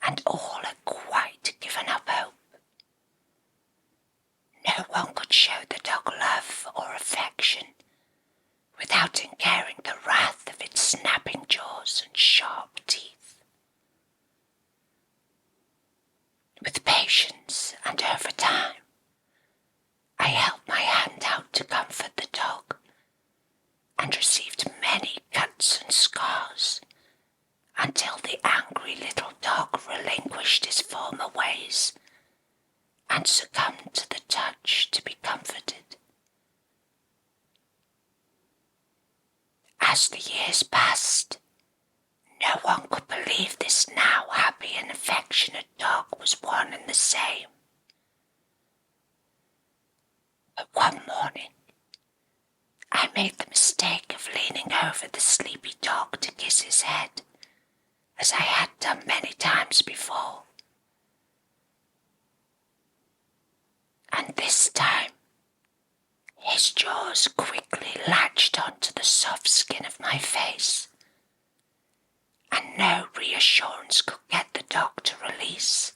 and all had quite given up hope. No one could show the dog love or affection without incurring the wrath of its snapping jaws and sharp teeth. With patience and over time, I held my hand out to comfort the dog and received many cuts and scars until the angry little dog relinquished his former ways and succumbed to the touch to be comforted. As the years passed, no one could believe this now happy and affectionate dog was one and the same. But one morning, I made the mistake of leaning over the sleepy dog to kiss his head, as I had done many times before. And this time, his jaws quickly latched onto the soft skin of my face, and no reassurance could get the dog to release,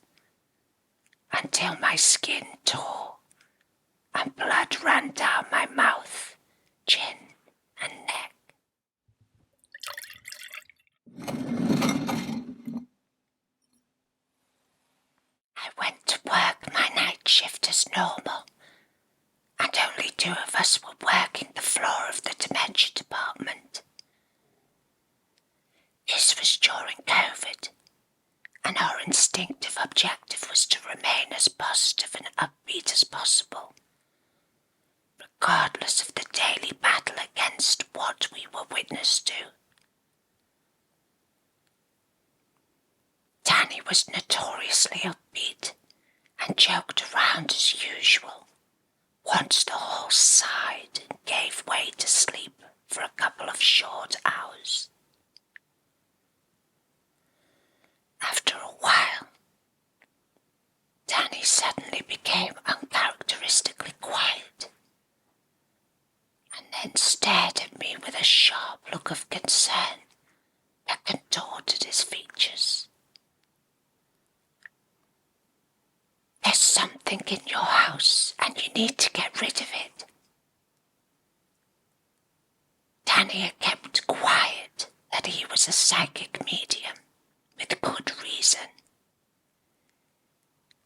until my skin tore and blood ran down my mouth, chin, and neck. I went to work my night shift as normal, and only 2 of us were working the floor of the dementia department. This was during COVID, and our instinctive objective was to remain as positive and upbeat as possible, regardless of the daily battle against what we were witness to. Danny was notoriously upbeat and joked around as usual, once the hall sighed and gave way to sleep for a couple of short hours. After a while, Danny suddenly became uncharacteristically quiet, and then stared at me with a sharp look of concern that contorted his features. "There's something in your house and you need to get rid of it." Danny had kept quiet that he was a psychic medium, with good reason.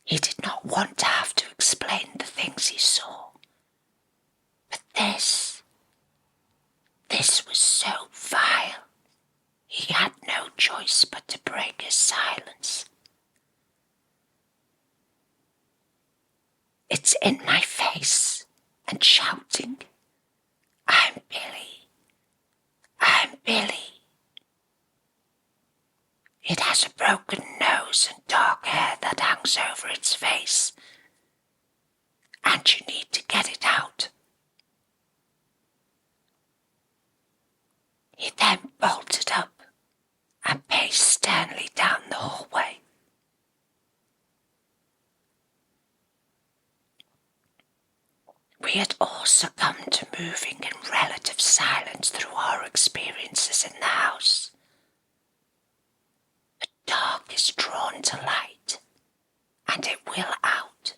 He did not want to have to explain the things he saw. But this was so vile. He had no choice but to break his silence. "It's in my face and shouting, 'I'm Billy, I'm Billy.' It has a broken nose and dark hair that hangs over its face, and you need to get it out." He then bolted up and paced sternly down the hallway. We had all succumbed to moving in relative silence through our experiences in the house. The dark is drawn to light, and it will out.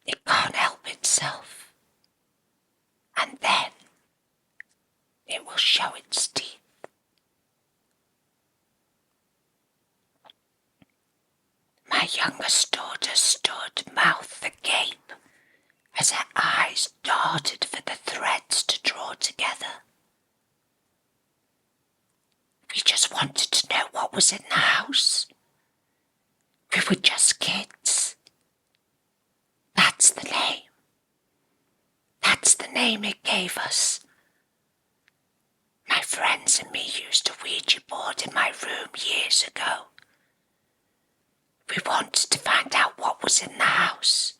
It can't help itself, and then it will show its teeth. My youngest daughter stood mouth agape as her eyes darted for the threads to draw together. We just wanted to know what was in the house. We were just kids. That's the name. That's the name it gave us. My friends and me used a Ouija board in my room years ago. We wanted to find out what was in the house.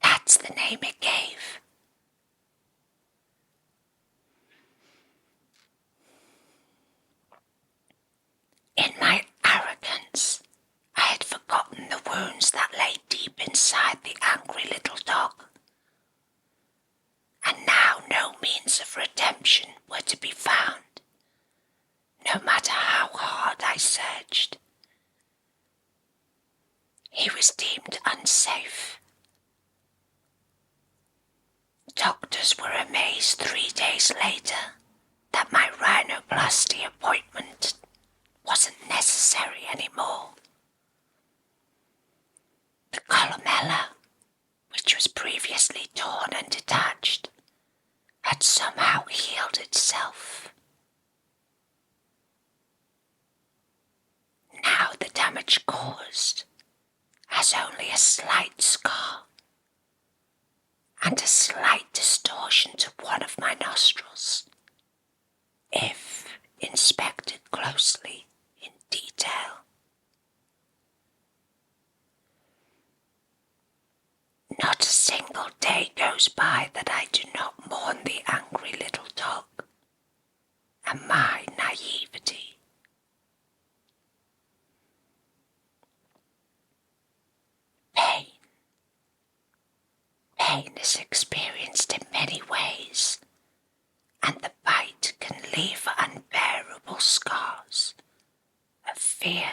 That's the name it gave. In my arrogance, I had forgotten the wounds that lay deep inside the angry little dog. And now no means of redemption were to be found, no matter how hard realized 3 days later that my rhinoplasty appointment wasn't necessary anymore. The columella, which was previously torn and detached, had somehow healed itself. Now the damage caused has only a slight scar and a slight distortion to one of my nostrils, if inspected closely in detail. Not a single day goes by that I do not mourn the angry little dog and my naivety. Pain. Pain is experienced in many ways, and the bite can leave unbearable scars of fear,